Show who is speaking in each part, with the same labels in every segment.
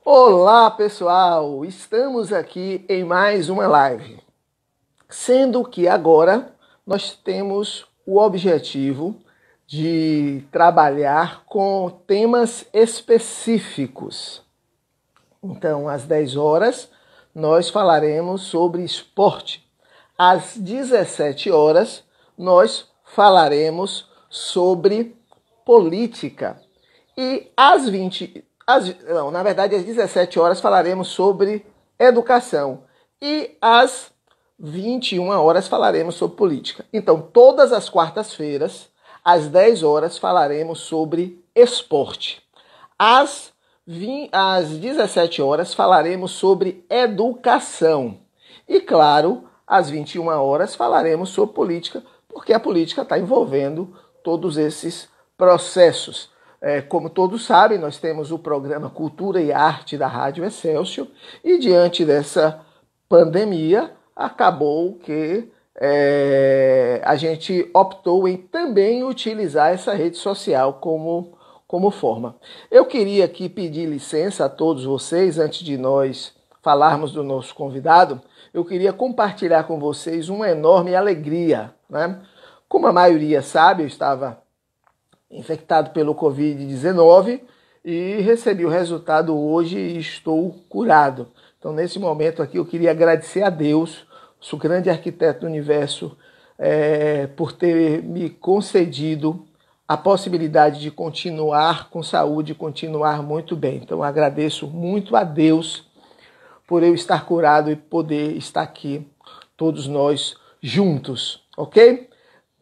Speaker 1: Olá, pessoal! Estamos aqui em mais uma live. Sendo que agora nós temos o objetivo de trabalhar com temas específicos. Então, às 10 horas, nós falaremos sobre esporte. Às 17 horas, nós falaremos sobre política. E às 20, na verdade, às 17 horas falaremos sobre educação. E às 21 horas falaremos sobre política. Então, todas as quartas-feiras, às 10 horas, falaremos sobre esporte. Às 17 horas falaremos sobre educação. E, claro, às 21 horas falaremos sobre política, porque a política está envolvendo todos esses processos. Como todos sabem, nós temos o programa Cultura e Arte da Rádio Excelsior e diante dessa pandemia acabou que a gente optou em também utilizar essa rede social como forma. Eu queria aqui pedir licença a todos vocês, antes de nós falarmos do nosso convidado, eu queria compartilhar com vocês uma enorme alegria, né? Como a maioria sabe, eu estava infectado pelo Covid-19 e recebi o resultado hoje e estou curado. Então, nesse momento aqui, eu queria agradecer a Deus, o grande arquiteto do universo, por ter me concedido a possibilidade de continuar com saúde, continuar muito bem. Então, agradeço muito a Deus por eu estar curado e poder estar aqui, todos nós juntos, ok?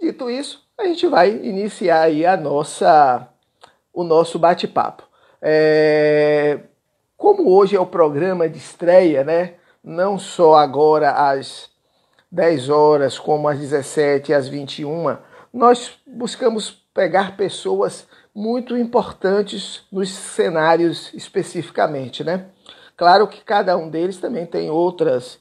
Speaker 1: Dito isso, a gente vai iniciar aí o nosso bate-papo. Como hoje é o programa de estreia, né? Não só agora às 10 horas, como às 17 e às 21, nós buscamos pegar pessoas muito importantes nos cenários especificamente, né? Claro que cada um deles também tem outros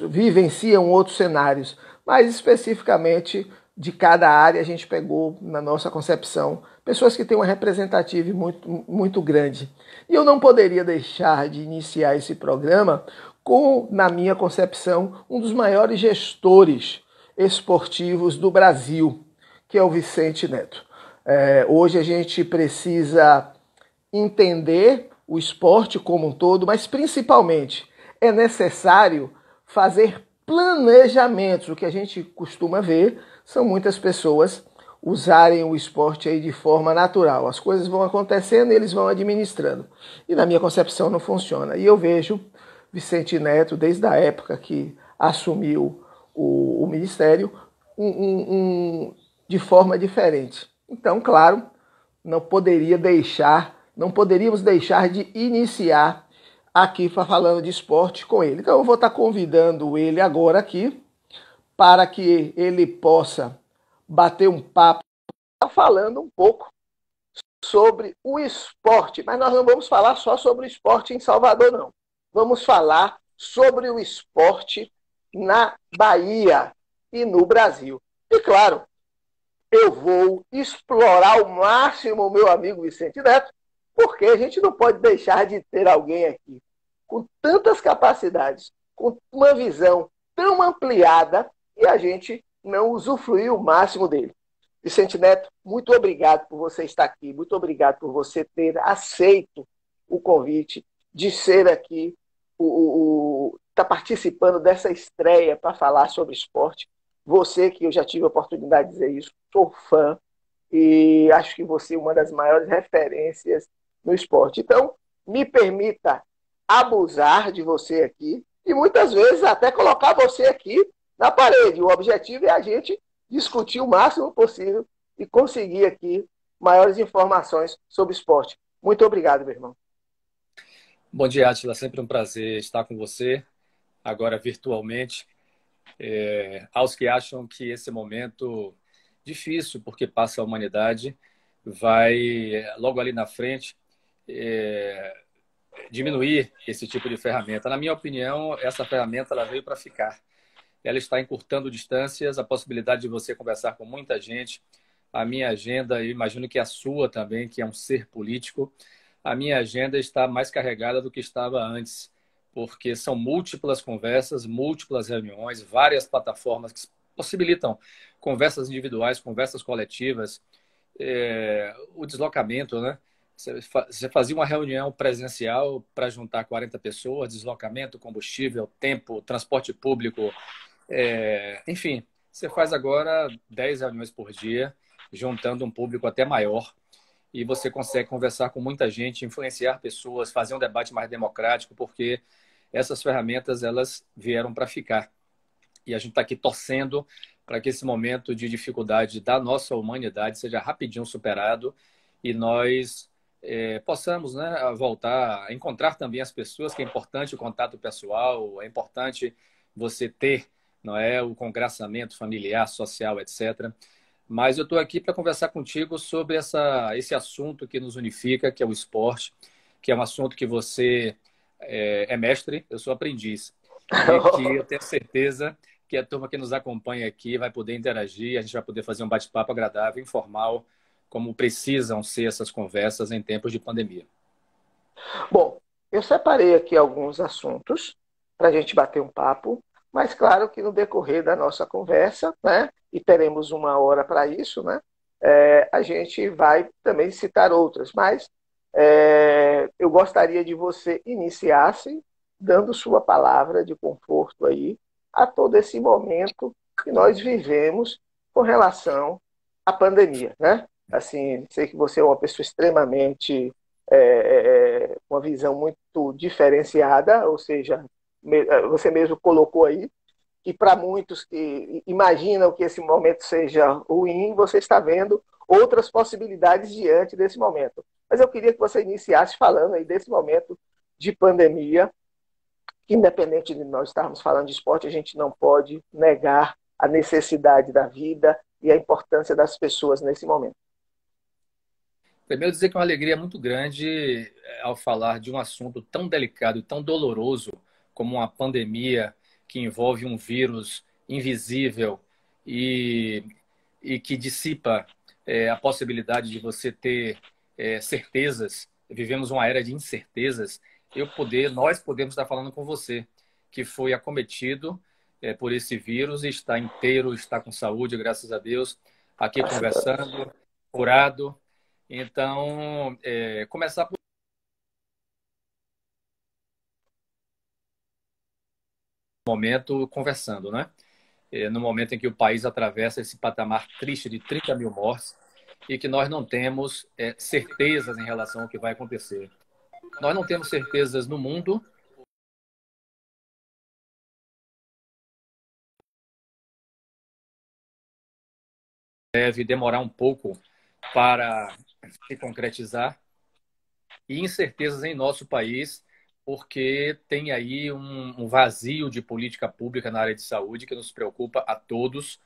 Speaker 1: vivenciam outros cenários, mas especificamente de cada área a gente pegou, na nossa concepção, pessoas que têm uma representatividade muito grande. E eu não poderia deixar de iniciar esse programa com, na minha concepção, um dos maiores gestores esportivos do Brasil, que é o Vicente Neto. Hoje a gente precisa entender o esporte como um todo, mas principalmente é necessário fazer planejamentos. O que a gente costuma ver são muitas pessoas usarem o esporte aí de forma natural. As coisas vão acontecendo e eles vão administrando. E na minha concepção não funciona. E eu vejo Vicente Neto, desde a época que assumiu o ministério, de forma diferente. Então, claro, não poderíamos deixar de iniciar aqui falando de esporte com ele. Então eu vou estar convidando ele agora aqui para que ele possa bater um papo, falando um pouco sobre o esporte. Mas nós não vamos falar só sobre o esporte em Salvador, não. Vamos falar sobre o esporte na Bahia e no Brasil. E claro, eu vou explorar ao máximo o meu amigo Vicente Neto, porque a gente não pode deixar de ter alguém aqui com tantas capacidades, com uma visão tão ampliada e a gente não usufruir o máximo dele. Vicente Neto, muito obrigado por você estar aqui, muito obrigado por você ter aceito o convite de ser aqui, tá participando dessa estreia para falar sobre esporte. Você, que eu já tive a oportunidade de dizer isso, sou fã e acho que você é uma das maiores referências no esporte. Então, me permita abusar de você aqui e muitas vezes até colocar você aqui na parede. O objetivo é a gente discutir o máximo possível e conseguir aqui maiores informações sobre esporte. Muito obrigado, meu irmão.
Speaker 2: Bom dia, Átila. Sempre um prazer estar com você, agora virtualmente. Aos que acham que esse momento difícil, porque passa a humanidade, vai logo ali na frente diminuir esse tipo de ferramenta. Na minha opinião, essa ferramenta ela veio para ficar. Ela está encurtando distâncias, a possibilidade de você conversar com muita gente. A minha agenda, eu imagino que a sua também, que é um ser político, a minha agenda está mais carregada do que estava antes, porque são múltiplas conversas, múltiplas reuniões, várias plataformas que possibilitam conversas individuais, conversas coletivas, o deslocamento, né? Você fazia uma reunião presencial para juntar 40 pessoas, deslocamento, combustível, tempo, transporte público, enfim, você faz agora 10 reuniões por dia, juntando um público até maior, e você consegue conversar com muita gente, influenciar pessoas, fazer um debate mais democrático, porque essas ferramentas elas vieram para ficar. E a gente está aqui torcendo para que esse momento de dificuldade da nossa humanidade seja rapidinho superado e nós possamos, né, voltar a encontrar também as pessoas, que é importante o contato pessoal, é importante você ter, não é, o congraçamento familiar, social, etc. Mas eu estou aqui para conversar contigo sobre esse assunto que nos unifica, que é o esporte, que é um assunto que você é mestre, eu sou aprendiz. E que eu tenho certeza que a turma que nos acompanha aqui vai poder interagir, a gente vai poder fazer um bate-papo agradável, informal, como precisam ser essas conversas em tempos de pandemia.
Speaker 1: Bom, eu separei aqui alguns assuntos para a gente bater um papo, mas claro que no decorrer da nossa conversa, né, e teremos uma hora para isso, né, a gente vai também citar outras, mas eu gostaria de você iniciasse dando sua palavra de conforto aí a todo esse momento que nós vivemos com relação à pandemia, né? Assim, sei que você é uma pessoa extremamente uma visão muito diferenciada, ou seja, você mesmo colocou aí que para muitos que imaginam que esse momento seja ruim, você está vendo outras possibilidades diante desse momento. Mas eu queria que você iniciasse falando aí desse momento de pandemia, que independente de nós estarmos falando de esporte, a gente não pode negar a necessidade da vida e a importância das pessoas nesse momento.
Speaker 2: Primeiro, dizer que é uma alegria muito grande ao falar de um assunto tão delicado e tão doloroso como uma pandemia que envolve um vírus invisível e, e que dissipa a possibilidade de você ter certezas. Vivemos uma era de incertezas. Nós podemos estar falando com você que foi acometido por esse vírus e está inteiro, está com saúde, graças a Deus, aqui conversando, curado. Então, começar por um momento conversando, né? No momento em que o país atravessa esse patamar triste de 30 mil mortes e que nós não temos certezas em relação ao que vai acontecer. Nós não temos certezas no mundo. Deve demorar um pouco para se concretizar e incertezas em nosso país, porque tem aí um vazio de política pública na área de saúde que nos preocupa a todos.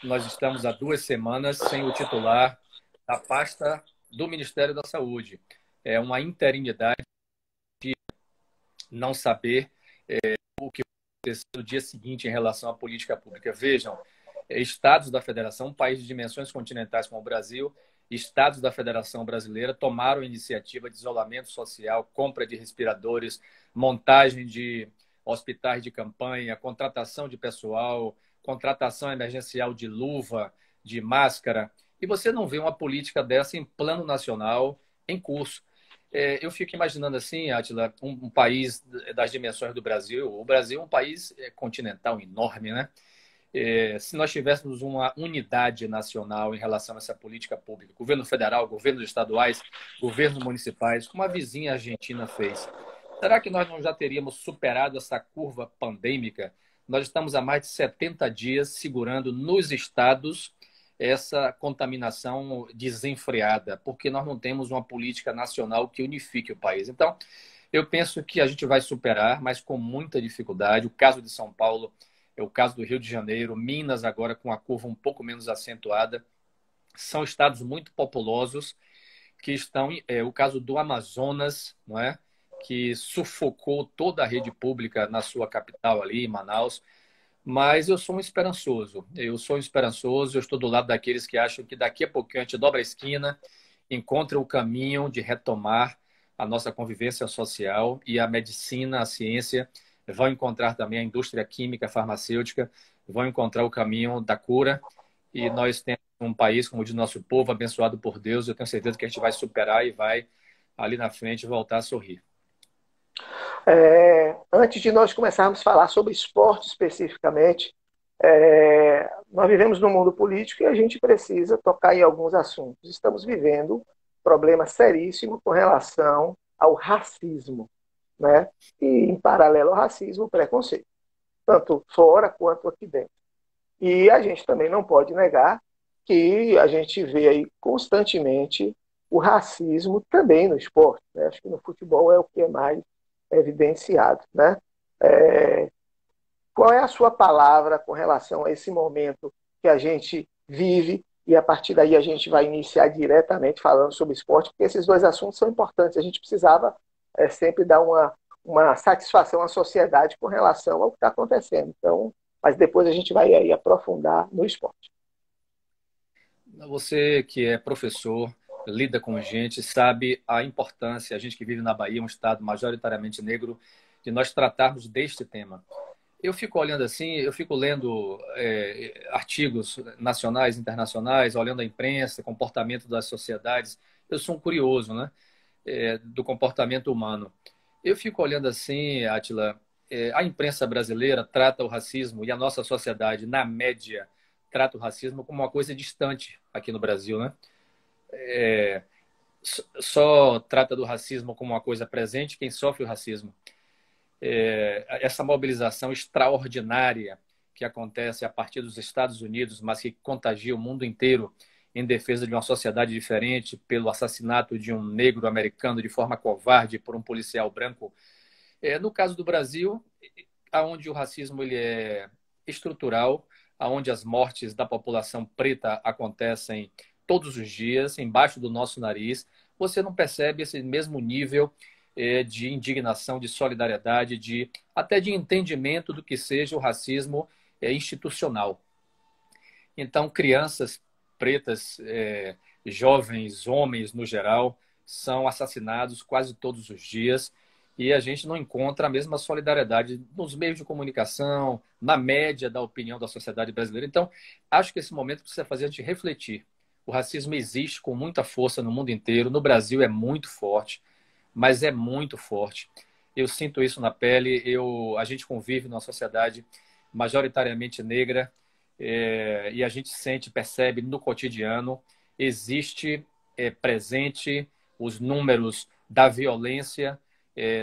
Speaker 2: Nós estamos há 2 semanas sem o titular da pasta do Ministério da Saúde. É uma interinidade de não saber o que vai acontecer no dia seguinte em relação à política pública. Vejam, estados da federação, um país de dimensões continentais como o Brasil, estados da Federação Brasileira tomaram a iniciativa de isolamento social, compra de respiradores, montagem de hospitais de campanha, contratação de pessoal, contratação emergencial de luva, de máscara. E você não vê uma política dessa em plano nacional em curso. Eu fico imaginando assim, Átila, um país das dimensões do Brasil. O Brasil é um país continental enorme, né? Se nós tivéssemos uma unidade nacional em relação a essa política pública, governo federal, governos estaduais, governos municipais, como a vizinha Argentina fez, será que nós não já teríamos superado essa curva pandêmica? Nós estamos há mais de 70 dias segurando nos estados essa contaminação desenfreada, porque nós não temos uma política nacional que unifique o país. Então, eu penso que a gente vai superar, mas com muita dificuldade. O caso de São Paulo é o caso do Rio de Janeiro, Minas agora com a curva um pouco menos acentuada. São estados muito populosos que estão, o caso do Amazonas, não é? Que sufocou toda a rede pública na sua capital ali, em Manaus. Mas eu sou um esperançoso. Eu estou do lado daqueles que acham que daqui a pouquinho a gente dobra a esquina encontre o caminho de retomar a nossa convivência social, e a medicina, a ciência vão encontrar também, a indústria química, farmacêutica, vão encontrar o caminho da cura. E nós temos um país, como diz nosso povo, abençoado por Deus. Eu tenho certeza que a gente vai superar e vai, ali na frente, voltar a sorrir.
Speaker 1: Antes de nós começarmos a falar sobre esporte especificamente, nós vivemos num mundo político e a gente precisa tocar em alguns assuntos. Estamos vivendo um problema seríssimo com relação ao racismo, né? E, em paralelo ao racismo, o preconceito, tanto fora quanto aqui dentro. E a gente também não pode negar que a gente vê aí constantemente o racismo também no esporte, né? Acho que no futebol é o que é mais evidenciado, né? É, Qual é a sua palavra com relação a esse momento que a gente vive e a partir daí a gente vai iniciar diretamente falando sobre esporte, porque esses dois assuntos são importantes. A gente precisava sempre dar uma satisfação à sociedade com relação ao que está acontecendo. Então, mas depois a gente vai aí aprofundar no esporte.
Speaker 2: Você que é professor, lida com gente, sabe a importância, a gente que vive na Bahia, um estado majoritariamente negro, de nós tratarmos deste tema. Eu fico olhando assim, eu fico lendo artigos nacionais, internacionais, olhando a imprensa, comportamento das sociedades. Eu sou um curioso, né? Do comportamento humano. Eu fico olhando assim, Átila, a imprensa brasileira trata o racismo e a nossa sociedade, na média, trata o racismo como uma coisa distante aqui no Brasil, né? Só trata do racismo como uma coisa presente quem sofre o racismo. Essa mobilização extraordinária que acontece a partir dos Estados Unidos, mas que contagia o mundo inteiro em defesa de uma sociedade diferente, pelo assassinato de um negro americano de forma covarde por um policial branco. No caso do Brasil, onde o racismo ele é estrutural, onde as mortes da população preta acontecem todos os dias, embaixo do nosso nariz, você não percebe esse mesmo nível de indignação, de solidariedade, até de entendimento do que seja o racismo institucional. Então, crianças pretas, jovens, homens no geral, são assassinados quase todos os dias e a gente não encontra a mesma solidariedade nos meios de comunicação, na média da opinião da sociedade brasileira. Então, acho que esse momento precisa fazer a gente refletir. O racismo existe com muita força no mundo inteiro, no Brasil é muito forte, mas é muito forte. Eu sinto isso na pele, a gente convive numa sociedade majoritariamente negra, e a gente sente, percebe no cotidiano, existe presente os números da violência,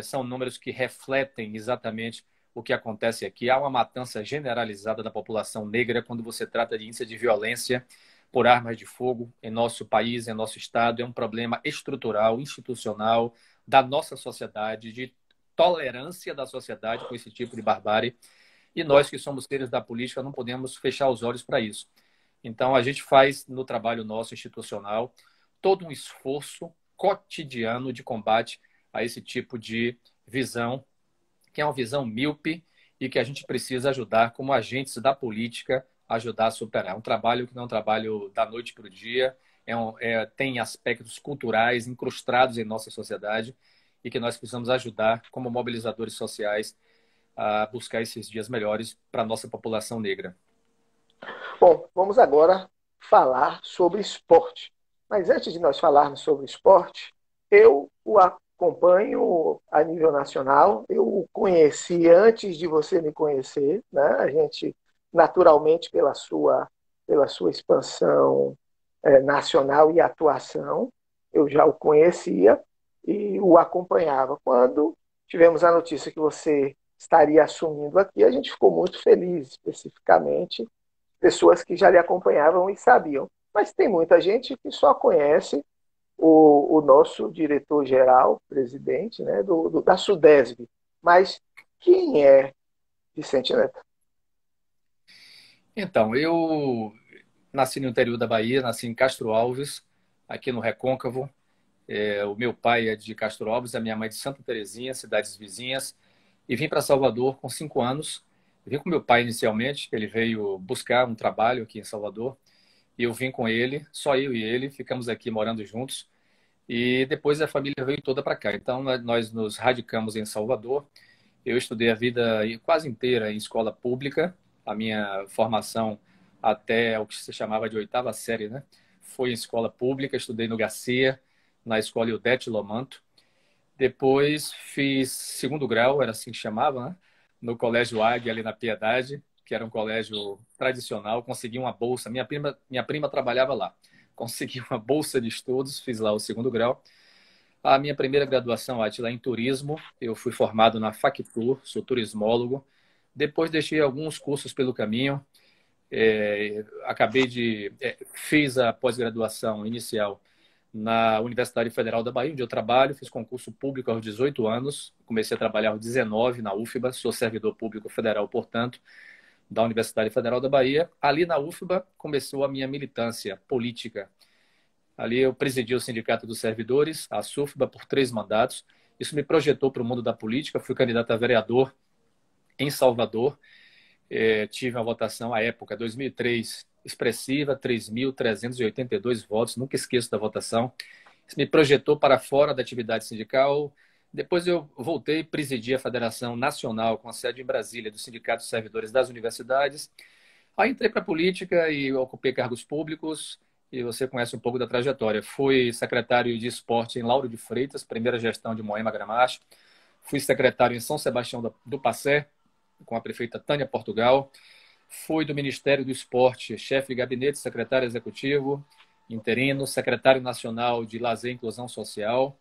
Speaker 2: são números que refletem exatamente o que acontece aqui. Há uma matança generalizada da população negra quando você trata de índice de violência por armas de fogo em nosso país, em nosso estado. É um problema estrutural, institucional, da nossa sociedade, de tolerância da sociedade com esse tipo de barbárie. E nós que somos seres da política não podemos fechar os olhos para isso. Então, a gente faz no trabalho nosso institucional todo um esforço cotidiano de combate a esse tipo de visão, que é uma visão míope e que a gente precisa ajudar como agentes da política a ajudar a superar. É um trabalho que não é um trabalho da noite para o dia, tem aspectos culturais incrustados em nossa sociedade e que nós precisamos ajudar como mobilizadores sociais a buscar esses dias melhores para a nossa população negra.
Speaker 1: Bom, vamos agora falar sobre esporte. Mas antes de nós falarmos sobre esporte, eu o acompanho a nível nacional, eu o conheci antes de você me conhecer, né? A gente, naturalmente, pela sua expansão nacional e atuação, eu já o conhecia e o acompanhava. Quando tivemos a notícia que você estaria assumindo aqui, a gente ficou muito feliz, especificamente pessoas que já lhe acompanhavam e sabiam. Mas tem muita gente que só conhece o nosso diretor-geral, presidente, né, da Sudesb. Mas quem é Vicente Neto?
Speaker 2: Então, eu nasci no interior da Bahia, nasci em Castro Alves, aqui no Recôncavo. O meu pai é de Castro Alves, a minha mãe é de Santa Terezinha, cidades vizinhas. E vim para Salvador com 5 anos. Vim com meu pai inicialmente, ele veio buscar um trabalho aqui em Salvador. E eu vim com ele, só eu e ele, ficamos aqui morando juntos. E depois a família veio toda para cá. Então, nós nos radicamos em Salvador. Eu estudei a vida quase inteira em escola pública. A minha formação até o que se chamava de oitava série, né? Foi em escola pública. Estudei no Garcia, na escola Ildete Lomanto. Depois fiz segundo grau, era assim que chamava, né? No Colégio Águia, ali na Piedade, que era um colégio tradicional. Consegui uma bolsa. Minha prima trabalhava lá. Consegui uma bolsa de estudos, fiz lá o segundo grau. A minha primeira graduação, Átila, em turismo. Eu fui formado na Factur, sou turismólogo. Depois deixei alguns cursos pelo caminho. Fiz a pós-graduação inicial na Universidade Federal da Bahia, onde eu trabalho. Fiz concurso público aos 18 anos. Comecei a trabalhar aos 19 na UFBA. Sou servidor público federal, portanto, da Universidade Federal da Bahia. Ali na UFBA começou a minha militância política. Ali eu presidi o Sindicato dos Servidores, a SUFBA, por 3 mandatos. Isso me projetou para o mundo da política. Fui candidato a vereador em Salvador. Tive uma votação, à época, 2003, expressiva, 3.382 votos. Nunca esqueço da votação. Isso me projetou para fora da atividade sindical. Depois eu voltei e presidi a Federação Nacional, com sede em Brasília, do Sindicato dos Servidores das Universidades. Aí entrei para a política e ocupei cargos públicos. E você conhece um pouco da trajetória. Fui secretário de esporte em Lauro de Freitas, primeira gestão de Moema Gramacho. Fui secretário em São Sebastião do Passé, com a prefeita Tânia Portugal. Fui do Ministério do Esporte, chefe de gabinete, secretário executivo, interino, secretário nacional de Lazer e Inclusão Social.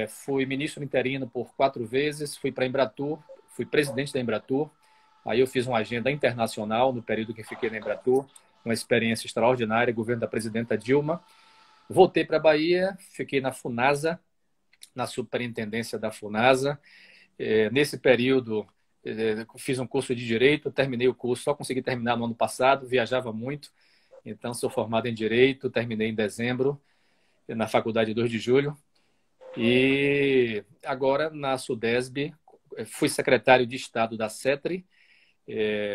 Speaker 2: Fui ministro interino por 4 vezes. Fui para a Embratur, fui presidente da Embratur. Aí eu fiz uma agenda internacional no período que fiquei na Embratur. Uma experiência extraordinária, governo da presidenta Dilma. Voltei para a Bahia, fiquei na FUNASA, na superintendência da FUNASA. Nesse período, fiz um curso de Direito, terminei o curso, só consegui terminar no ano passado, viajava muito. Então, sou formado em Direito, terminei em dezembro, na Faculdade 2 de Julho. E agora, na SUDESB, fui secretário de Estado da CETRI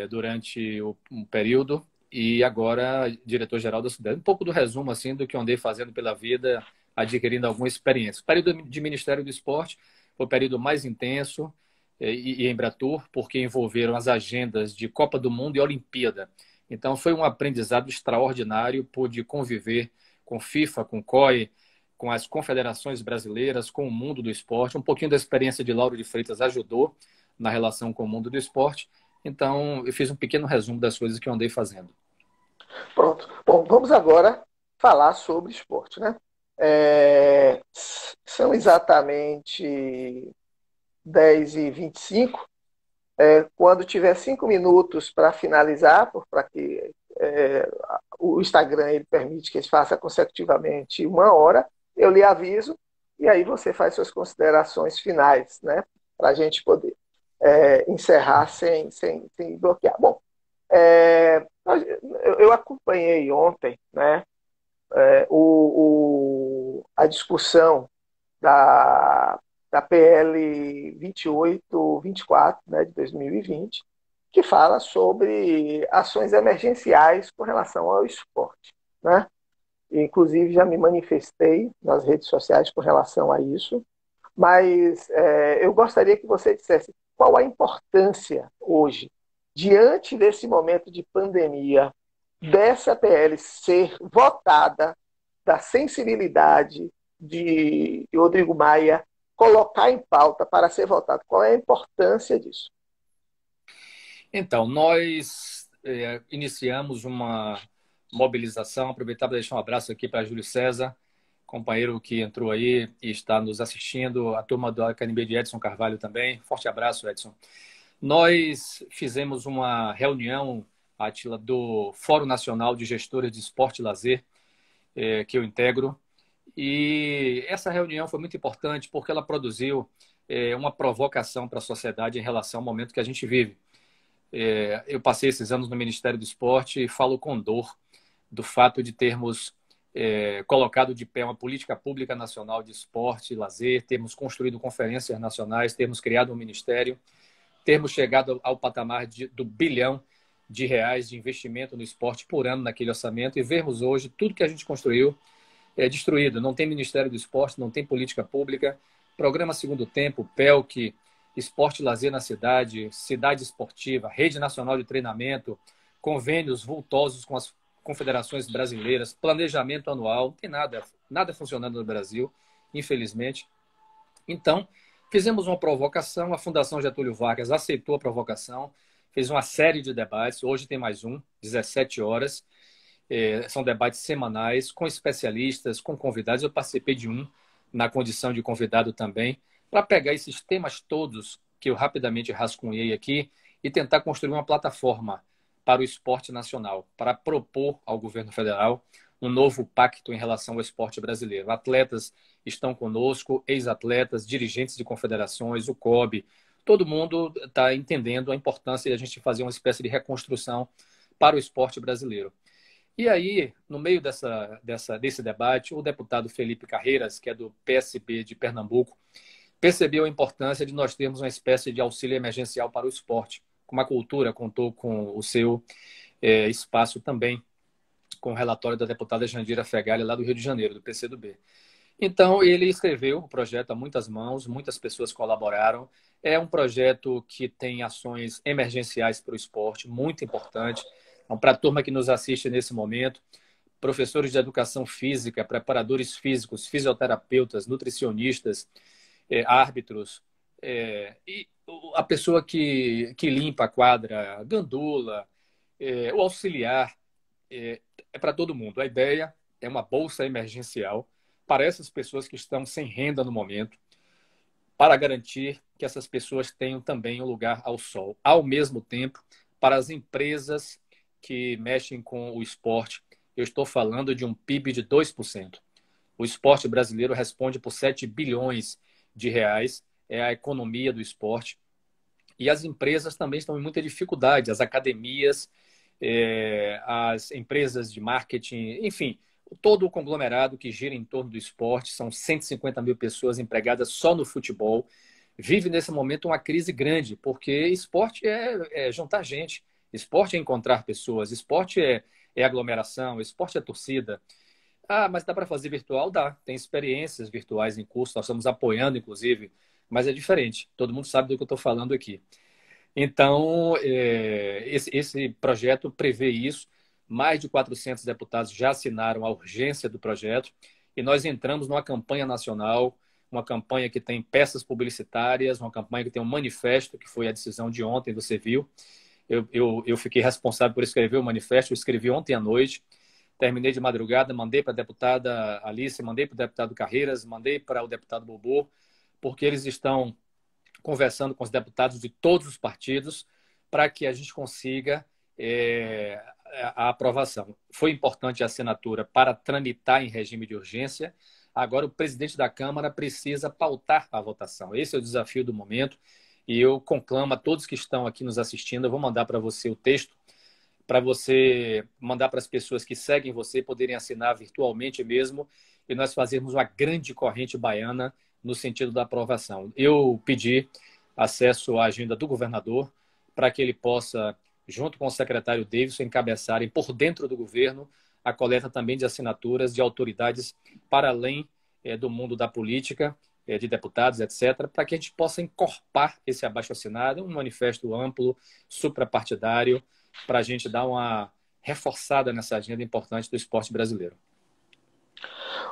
Speaker 2: durante um período. E agora diretor-geral da SUDESB. Um pouco do resumo assim, do que eu andei fazendo pela vida, adquirindo alguma experiência. O período de Ministério do Esporte foi o período mais intenso e Embratur, porque envolveram as agendas de Copa do Mundo e Olimpíada. Então foi um aprendizado extraordinário, pude conviver com FIFA, com COI, com as confederações brasileiras, com o mundo do esporte. Um pouquinho da experiência de Lauro de Freitas ajudou na relação com o mundo do esporte. Então, eu fiz um pequeno resumo das coisas que eu andei fazendo.
Speaker 1: Pronto. Bom, vamos agora falar sobre esporte, né? São exatamente 10h25. Quando tiver 5 minutos para finalizar, para que o Instagram ele permite que ele faça consecutivamente 1 hora, eu lhe aviso e aí você faz suas considerações finais, né? Para a gente poder encerrar sem bloquear. Bom, eu acompanhei ontem, né, a discussão da PL 2824, né, de 2020, que fala sobre ações emergenciais com relação ao esporte, né? Inclusive, já me manifestei nas redes sociais com relação a isso, mas eu gostaria que você dissesse qual a importância hoje, diante desse momento de pandemia, dessa PL ser votada, da sensibilidade de Rodrigo Maia colocar em pauta para ser votado. Qual é a importância disso?
Speaker 2: Então, nós iniciamos uma mobilização. Aproveitar para deixar um abraço aqui para Júlio César, companheiro que entrou aí e está nos assistindo, a turma da Academia de Edson Carvalho também. Forte abraço, Edson. Nós fizemos uma reunião, Átila, do Fórum Nacional de Gestores de Esporte e Lazer, que eu integro. E essa reunião foi muito importante porque ela produziu uma provocação para a sociedade em relação ao momento que a gente vive. Eu passei esses anos no Ministério do Esporte e falo com dor do fato de termos colocado de pé uma política pública nacional de esporte e lazer, termos construído conferências nacionais, termos criado um ministério, termos chegado ao patamar do bilhão de reais de investimento no esporte por ano naquele orçamento e vermos hoje tudo que a gente construiu é destruído. Não tem Ministério do Esporte, não tem política pública, programa Segundo Tempo, PELC, esporte e lazer na cidade, cidade esportiva, rede nacional de treinamento, convênios vultosos com as confederações brasileiras, planejamento anual, não tem nada funcionando no Brasil, infelizmente. Então, fizemos uma provocação, a Fundação Getúlio Vargas aceitou a provocação, fez uma série de debates, hoje tem mais um, 17 horas, são debates semanais, com especialistas, com convidados, eu participei de um, na condição de convidado também, para pegar esses temas todos que eu rapidamente rascunhei aqui e tentar construir uma plataforma para o esporte nacional, para propor ao governo federal um novo pacto em relação ao esporte brasileiro. Atletas estão conosco, ex-atletas, dirigentes de confederações, o COB, todo mundo está entendendo a importância de a gente fazer uma espécie de reconstrução para o esporte brasileiro. E aí, no meio desse debate, o deputado Felipe Carreiras, que é do PSB de Pernambuco, percebeu a importância de nós termos uma espécie de auxílio emergencial para o esporte. Como a cultura contou com o seu espaço também, com o relatório da deputada Jandira Fegali, lá do Rio de Janeiro, do PCdoB. Então, ele escreveu o projeto a muitas mãos, muitas pessoas colaboraram. É um projeto que tem ações emergenciais para o esporte, muito importante. Então, para a turma que nos assiste nesse momento, professores de educação física, preparadores físicos, fisioterapeutas, nutricionistas, árbitros, e a pessoa que limpa a quadra, gandula, o auxiliar, é para todo mundo. A ideia é uma bolsa emergencial para essas pessoas que estão sem renda no momento, para garantir que essas pessoas tenham também um lugar ao sol. Ao mesmo tempo, para as empresas que mexem com o esporte, eu estou falando de um PIB de 2%. O esporte brasileiro responde por 7 bilhões de reais, é a economia do esporte. E as empresas também estão em muita dificuldade, as academias, as empresas de marketing, enfim, todo o conglomerado que gira em torno do esporte, são 150 mil pessoas empregadas só no futebol, vive nesse momento uma crise grande, porque esporte é juntar gente, esporte é encontrar pessoas, esporte é aglomeração, esporte é torcida. Ah, mas dá para fazer virtual? Dá. Tem experiências virtuais em curso, nós estamos apoiando, inclusive, mas é diferente. Todo mundo sabe do que eu estou falando aqui. Então, esse projeto prevê isso. Mais de 400 deputados já assinaram a urgência do projeto e nós entramos numa campanha nacional, uma campanha que tem peças publicitárias, uma campanha que tem um manifesto, que foi a decisão de ontem, você viu. Eu fiquei responsável por escrever o manifesto, eu escrevi ontem à noite, terminei de madrugada, mandei para a deputada Alice, mandei para o deputado Carreiras, mandei para o deputado Bobo, porque eles estão conversando com os deputados de todos os partidos para que a gente consiga a aprovação. Foi importante a assinatura para tramitar em regime de urgência. Agora, o presidente da Câmara precisa pautar a votação. Esse é o desafio do momento. E eu conclamo a todos que estão aqui nos assistindo. Eu vou mandar para você o texto, para você mandar para as pessoas que seguem você poderem assinar virtualmente mesmo e nós fazermos uma grande corrente baiana no sentido da aprovação. Eu pedi acesso à agenda do governador para que ele possa, junto com o secretário Davidson, encabeçarem por dentro do governo a coleta também de assinaturas de autoridades para além do mundo da política, de deputados, etc., para que a gente possa encorpar esse abaixo-assinado, um manifesto amplo, suprapartidário, para a gente dar uma reforçada nessa agenda importante do esporte brasileiro.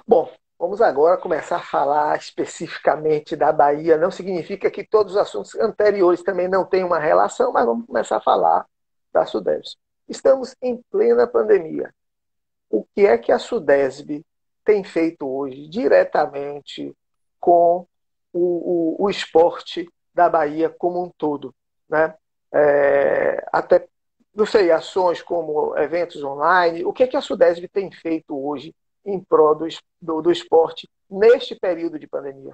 Speaker 1: Bom, vamos agora começar a falar especificamente da Bahia. Não significa que todos os assuntos anteriores também não tenham uma relação, mas vamos começar a falar da Sudesb. Estamos em plena pandemia. O que é que a Sudesb tem feito hoje diretamente com o esporte da Bahia como um todo, né? Até, não sei, ações como eventos online. O que é que a Sudesb tem feito hoje em prol do esporte neste período de pandemia?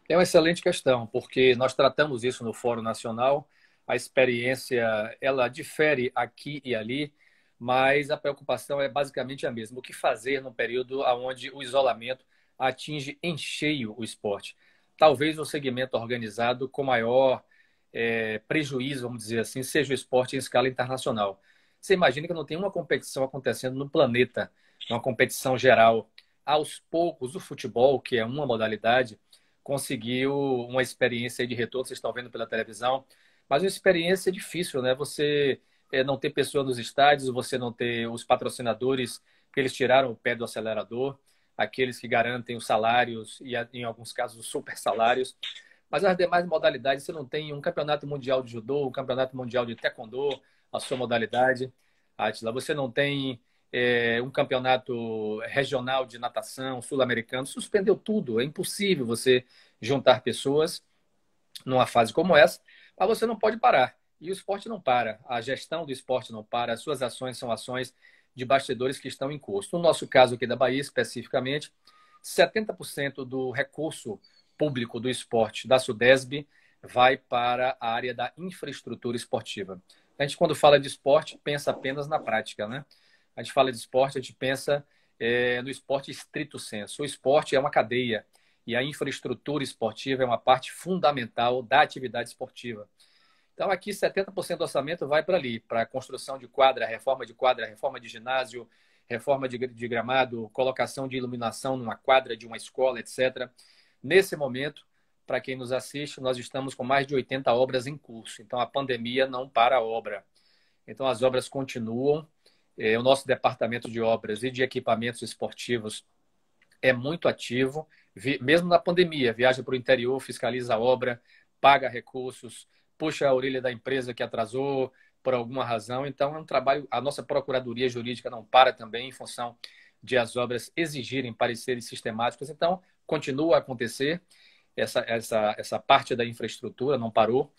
Speaker 2: É uma excelente questão, porque nós tratamos isso no Fórum Nacional. A experiência, ela difere aqui e ali, mas a preocupação é basicamente a mesma. O que fazer no período onde o isolamento atinge em cheio o esporte? Talvez o segmento organizado com maior prejuízo, vamos dizer assim, seja o esporte em escala internacional. Você imagina que não tem uma competição acontecendo no planeta, uma competição geral. Aos poucos, o futebol, que é uma modalidade, conseguiu uma experiência de retorno, vocês estão vendo pela televisão, mas uma experiência difícil, né? Você não ter pessoas nos estádios, você não ter os patrocinadores, que eles tiraram o pé do acelerador, aqueles que garantem os salários e, em alguns casos, os super salários. Mas as demais modalidades, você não tem um campeonato mundial de judô, um campeonato mundial de taekwondo, a sua modalidade, Átila. Você não tem um campeonato regional de natação, sul-americano. Suspendeu tudo. É impossível você juntar pessoas numa fase como essa, mas você não pode parar. E o esporte não para. A gestão do esporte não para. As suas ações são ações de bastidores que estão em curso. No nosso caso aqui da Bahia, especificamente, 70% do recurso público do esporte da Sudesb vai para a área da infraestrutura esportiva. A gente, quando fala de esporte, pensa apenas na prática, né? A gente fala de esporte, a gente pensa no esporte estrito sensu. O esporte é uma cadeia e a infraestrutura esportiva é uma parte fundamental da atividade esportiva. Então, aqui, 70% do orçamento vai para ali, para a construção de quadra, reforma de ginásio, reforma de gramado, colocação de iluminação numa quadra de uma escola, etc. Nesse momento, para quem nos assiste, nós estamos com mais de 80 obras em curso. Então, a pandemia não para a obra. Então, as obras continuam. O nosso departamento de obras e de equipamentos esportivos é muito ativo, mesmo na pandemia. Viaja para o interior, fiscaliza a obra, paga recursos, puxa a orelha da empresa que atrasou por alguma razão. Então, é um trabalho. A nossa procuradoria jurídica não para também em função de as obras exigirem pareceres sistemáticos. Então, continua a acontecer. Essa parte da infraestrutura não parou.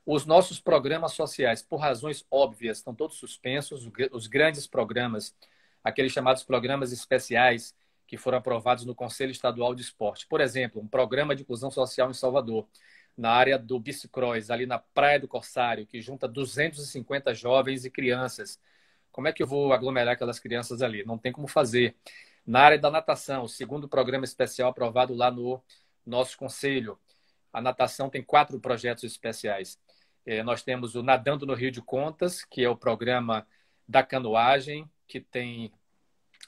Speaker 2: Os nossos programas sociais, por razões óbvias, estão todos suspensos. Os grandes programas, aqueles chamados programas especiais, que foram aprovados no Conselho Estadual de Esporte. Por exemplo, um programa de inclusão social em Salvador, na área do bicicross, ali na Praia do Corsário, que junta 250 jovens e crianças. Como é que eu vou aglomerar aquelas crianças ali? Não tem como fazer. Na área da natação, o segundo programa especial aprovado lá no nosso conselho. A natação tem 4 projetos especiais. Nós temos o Nadando no Rio de Contas, que é o programa da canoagem, que tem,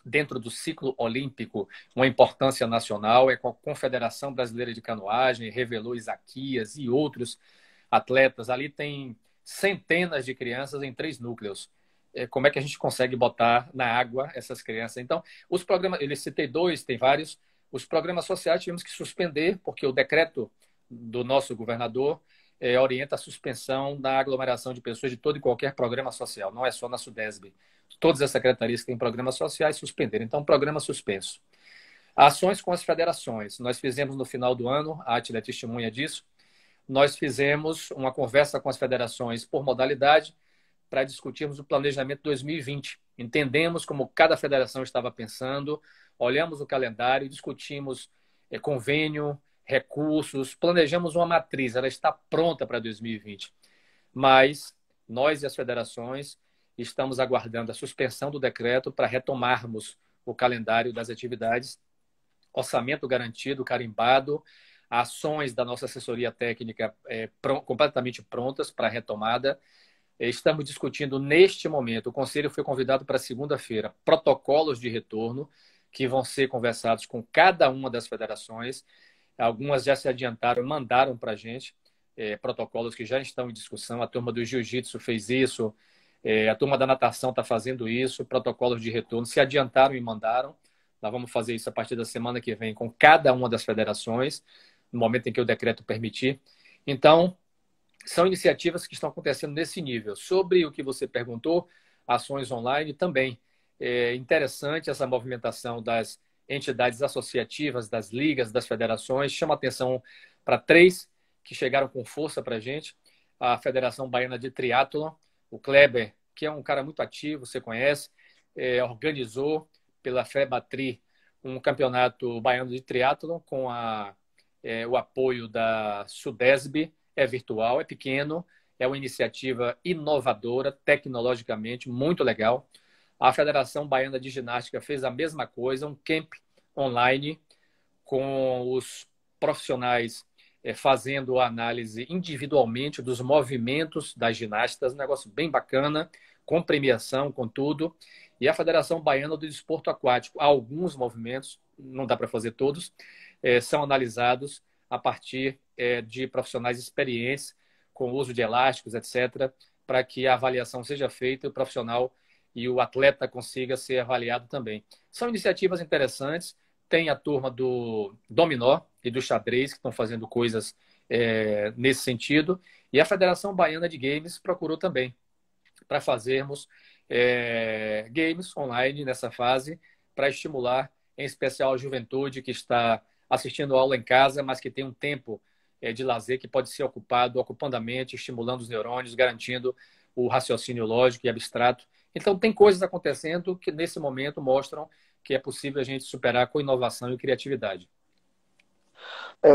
Speaker 2: dentro do ciclo olímpico, uma importância nacional. É com a Confederação Brasileira de Canoagem, revelou Isaquias e outros atletas. Ali tem centenas de crianças em 3 núcleos. Como é que a gente consegue botar na água essas crianças? Então, os programas, eu citei 2, tem vários. Os programas sociais tivemos que suspender, porque o decreto do nosso governador orienta a suspensão da aglomeração de pessoas de todo e qualquer programa social, não é só na Sudesb. Todas as secretarias que têm programas sociais suspenderam. Então, programa suspenso. Ações com as federações. Nós fizemos no final do ano, a Átila é testemunha disso, nós fizemos uma conversa com as federações por modalidade para discutirmos o planejamento 2020. Entendemos como cada federação estava pensando, olhamos o calendário, discutimos convênio, recursos, planejamos uma matriz, ela está pronta para 2020. Mas nós e as federações estamos aguardando a suspensão do decreto para retomarmos o calendário das atividades, orçamento garantido, carimbado, ações da nossa assessoria técnica completamente prontas para a retomada. Estamos discutindo neste momento, o Conselho foi convidado para segunda-feira, protocolos de retorno que vão ser conversados com cada uma das federações. Algumas já se adiantaram, mandaram para a gente protocolos que já estão em discussão. A turma do jiu-jitsu fez isso, a turma da natação está fazendo isso, protocolos de retorno se adiantaram e mandaram. Nós vamos fazer isso a partir da semana que vem com cada uma das federações, no momento em que o decreto permitir. Então, são iniciativas que estão acontecendo nesse nível. Sobre o que você perguntou, ações online também. É interessante essa movimentação das entidades associativas, das ligas, das federações. Chama atenção para 3 que chegaram com força para a gente. A Federação Baiana de Triatlon, o Kleber, que é um cara muito ativo, você conhece, organizou pela FEBATRI um campeonato baiano de triatlon com o apoio da Sudesb. É virtual, é pequeno, é uma iniciativa inovadora, tecnologicamente, muito legal. A Federação Baiana de Ginástica fez a mesma coisa, um camp online com os profissionais fazendo a análise individualmente dos movimentos das ginastas, um negócio bem bacana, com premiação, com tudo. E a Federação Baiana do Desporto Aquático, alguns movimentos, não dá para fazer todos, são analisados a partir de profissionais experientes, com uso de elásticos, etc., para que a avaliação seja feita e o profissional e o atleta consiga ser avaliado também. São iniciativas interessantes. Tem a turma do dominó e do xadrez, que estão fazendo coisas nesse sentido. E a Federação Baiana de Games procurou também para fazermos games online nessa fase, para estimular, em especial, a juventude que está assistindo aula em casa, mas que tem um tempo de lazer que pode ser ocupando a mente, estimulando os neurônios, garantindo o raciocínio lógico e abstrato. Então, tem coisas acontecendo que, nesse momento, mostram que é possível a gente superar com inovação e criatividade.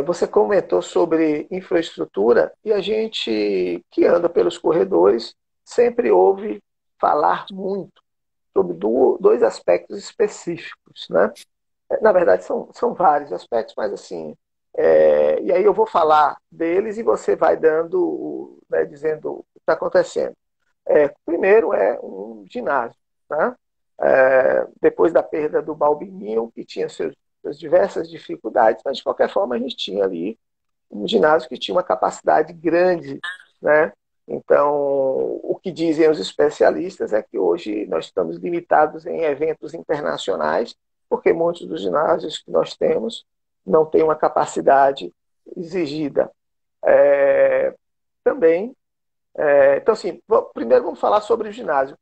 Speaker 1: Você comentou sobre infraestrutura e a gente que anda pelos corredores sempre ouve falar muito sobre dois aspectos específicos, né? Na verdade, são vários aspectos, mas assim, e aí eu vou falar deles e você vai dando, né, dizendo o que está acontecendo. Primeiro é um ginásio, né? Depois da perda do Balbininho, que tinha suas diversas dificuldades, mas de qualquer forma a gente tinha ali um ginásio que tinha uma capacidade grande, né? Então, o que dizem os especialistas é que hoje nós estamos limitados em eventos internacionais, porque muitos dos ginásios que nós temos não têm uma capacidade exigida. Também, então, assim, primeiro vamos falar sobre o ginásio.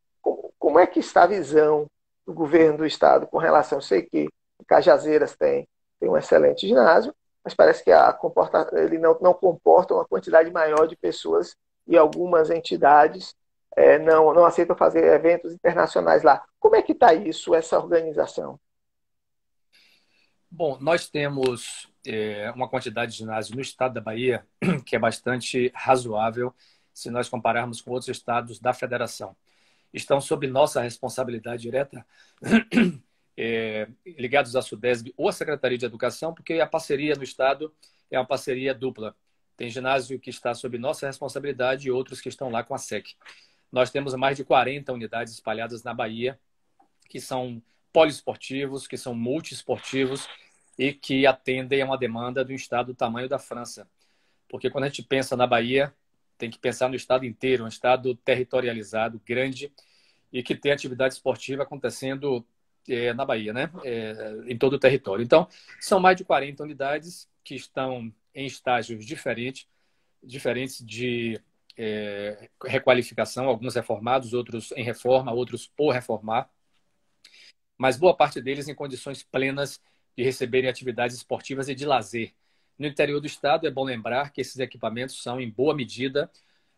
Speaker 1: Como é que está a visão do governo do estado com relação? Eu sei que Cajazeiras tem um excelente ginásio, mas parece que ele não comporta uma quantidade maior de pessoas e algumas entidades não aceitam fazer eventos internacionais lá. Como é que está isso, essa organização?
Speaker 2: Bom, nós temos uma quantidade de ginásios no estado da Bahia que é bastante razoável se nós compararmos com outros estados da federação. Estão sob nossa responsabilidade direta, ligados à SUDESB ou à Secretaria de Educação, porque a parceria no estado é uma parceria dupla. Tem ginásio que está sob nossa responsabilidade e outros que estão lá com a SEC. Nós temos mais de 40 unidades espalhadas na Bahia, que são poliesportivos, que são multiesportivos e que atendem a uma demanda de um estado do tamanho da França. Porque quando a gente pensa na Bahia, tem que pensar no estado inteiro, um estado territorializado, grande, e que tem atividade esportiva acontecendo na Bahia, né? Em todo o território. Então, são mais de 40 unidades que estão em estágios diferentes de requalificação, alguns reformados, outros em reforma, outros por reformar, mas boa parte deles em condições plenas de receberem atividades esportivas e de lazer. No interior do estado, é bom lembrar que esses equipamentos são, em boa medida,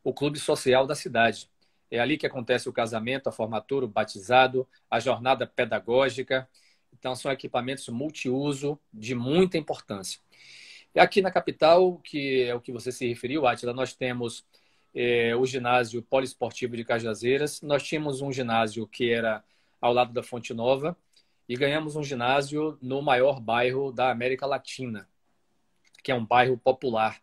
Speaker 2: o clube social da cidade. É ali que acontece o casamento, a formatura, o batizado, a jornada pedagógica. Então, são equipamentos multiuso de muita importância. E aqui na capital, que é o que você se referiu, Átila, nós temos o ginásio poliesportivo de Cajazeiras. Nós tínhamos um ginásio que era ao lado da Fonte Nova e ganhamos um ginásio no maior bairro da América Latina, que é um bairro popular.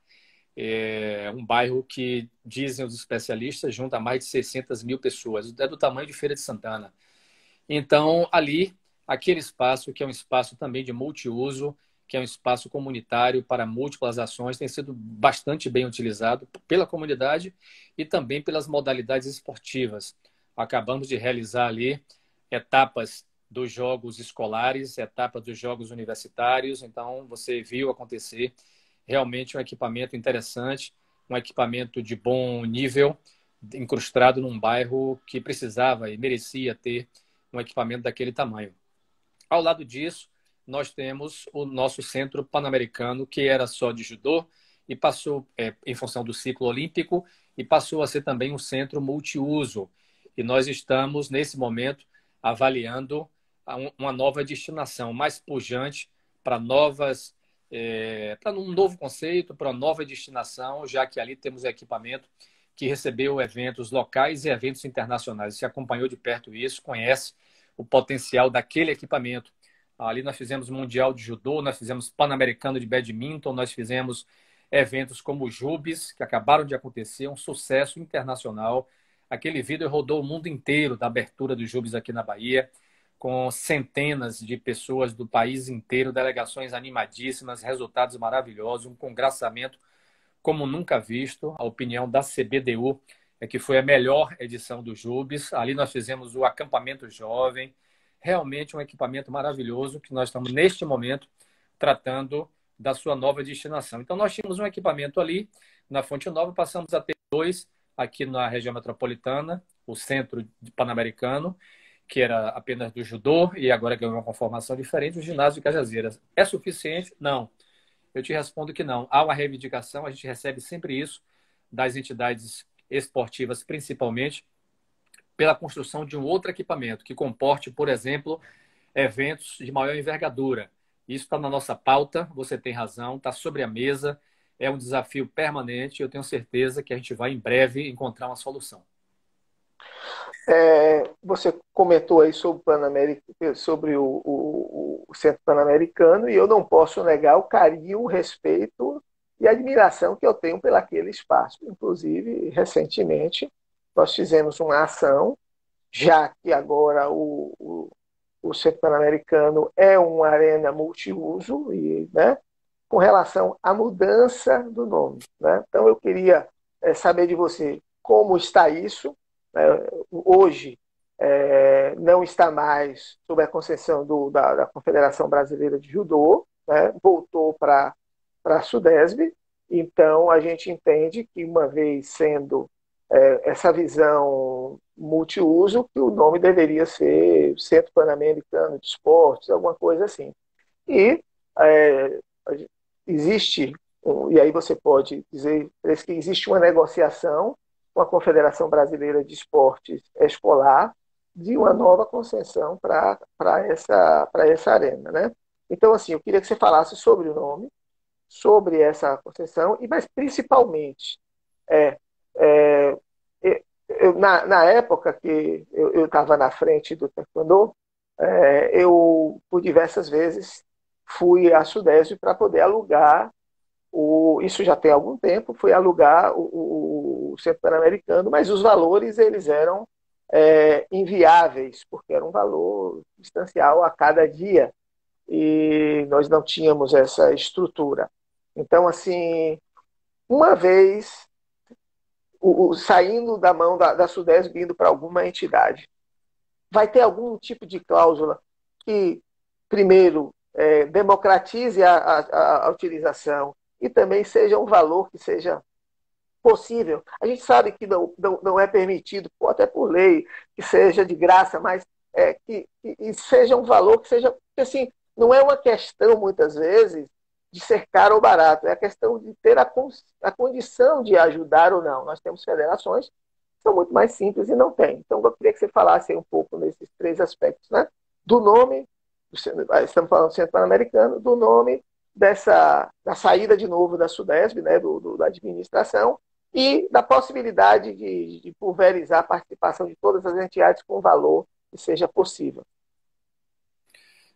Speaker 2: Um bairro que, dizem os especialistas, junta mais de 600 mil pessoas. É do tamanho de Feira de Santana. Então, ali, aquele espaço, que é um espaço também de multiuso, que é um espaço comunitário para múltiplas ações, tem sido bastante bem utilizado pela comunidade e também pelas modalidades esportivas. Acabamos de realizar ali etapas dos jogos escolares, etapas dos jogos universitários. Então, você viu acontecer realmente um equipamento interessante, um equipamento de bom nível, incrustado num bairro que precisava e merecia ter um equipamento daquele tamanho. Ao lado disso, nós temos o nosso Centro Pan-Americano, que era só de judô e passou, em função do ciclo olímpico, e passou a ser também um centro multiuso. E nós estamos, nesse momento, avaliando uma nova destinação mais pujante para para um novo conceito, para uma nova destinação, já que ali temos equipamento que recebeu eventos locais e eventos internacionais. Você acompanhou de perto isso, conhece o potencial daquele equipamento. Ali nós fizemos Mundial de Judô, nós fizemos Pan-Americano de Badminton, nós fizemos eventos como o Jubes, que acabaram de acontecer, um sucesso internacional. Aquele vídeo rodou o mundo inteiro da abertura do Jubes aqui na Bahia, com centenas de pessoas do país inteiro, delegações animadíssimas, resultados maravilhosos, um congraçamento como nunca visto. A opinião da CBDU é que foi a melhor edição do Jubes. Ali nós fizemos o acampamento jovem, realmente um equipamento maravilhoso que nós estamos, neste momento, tratando da sua nova destinação. Então, nós tínhamos um equipamento ali na Fonte Nova, passamos a ter dois aqui na região metropolitana, o Centro Pan-Americano, que era apenas do judô e agora ganhou uma conformação diferente, o ginásio de Cajazeiras. É suficiente? Não. Eu te respondo que não. Há uma reivindicação, a gente recebe sempre isso das entidades esportivas, principalmente, pela construção de um outro equipamento que comporte, por exemplo, eventos de maior envergadura. Isso está na nossa pauta, você tem razão, está sobre a mesa, é um desafio permanente e eu tenho certeza que a gente vai, em breve, encontrar uma solução.
Speaker 1: Você comentou aí sobre o Centro Pan-Americano e eu não posso negar o carinho, o respeito e a admiração que eu tenho pelaquele espaço. Inclusive, recentemente, nós fizemos uma ação, já que agora o Centro Pan-Americano é uma arena multiuso, e, né, com relação à mudança do nome. Né? Então, eu queria saber de você como está isso. Hoje, não está mais sob a concessão da Confederação Brasileira de Judô, né? Voltou para a SUDESB. Então, a gente entende que, uma vez sendo essa visão multiuso, que o nome deveria ser Centro Pan-Americano de Esportes, alguma coisa assim. E existe, e aí você pode dizer que existe uma negociação com a Confederação Brasileira de Esportes Escolar de uma nova concessão para essa arena. Né? Então, assim, eu queria que você falasse sobre o nome, sobre essa concessão, mas principalmente, na época que eu estava na frente do Taekwondo, eu, por diversas vezes, fui à Sudeste para poder alugar, isso já tem algum tempo, fui alugar o Centro Pan-Americano, mas os valores eles eram inviáveis, porque era um valor substancial a cada dia, e nós não tínhamos essa estrutura. Então, assim, uma vez saindo da mão da Sudeste, vindo para alguma entidade, vai ter algum tipo de cláusula que, primeiro, democratize a utilização e também seja um valor que seja possível. A gente sabe que não é permitido, até por lei, que seja de graça, mas que seja um valor que seja... Porque, assim, não é uma questão, muitas vezes, de ser caro ou barato, é a questão de ter a condição de ajudar ou não. Nós temos federações que são muito mais simples e não tem. Então, eu queria que você falasse um pouco nesses três aspectos, né? Do nome, estamos falando do Centro Pan-Americano, do nome, da saída de novo da SUDESB, né, da administração, e da possibilidade de pulverizar a participação de todas as entidades com valor que seja possível.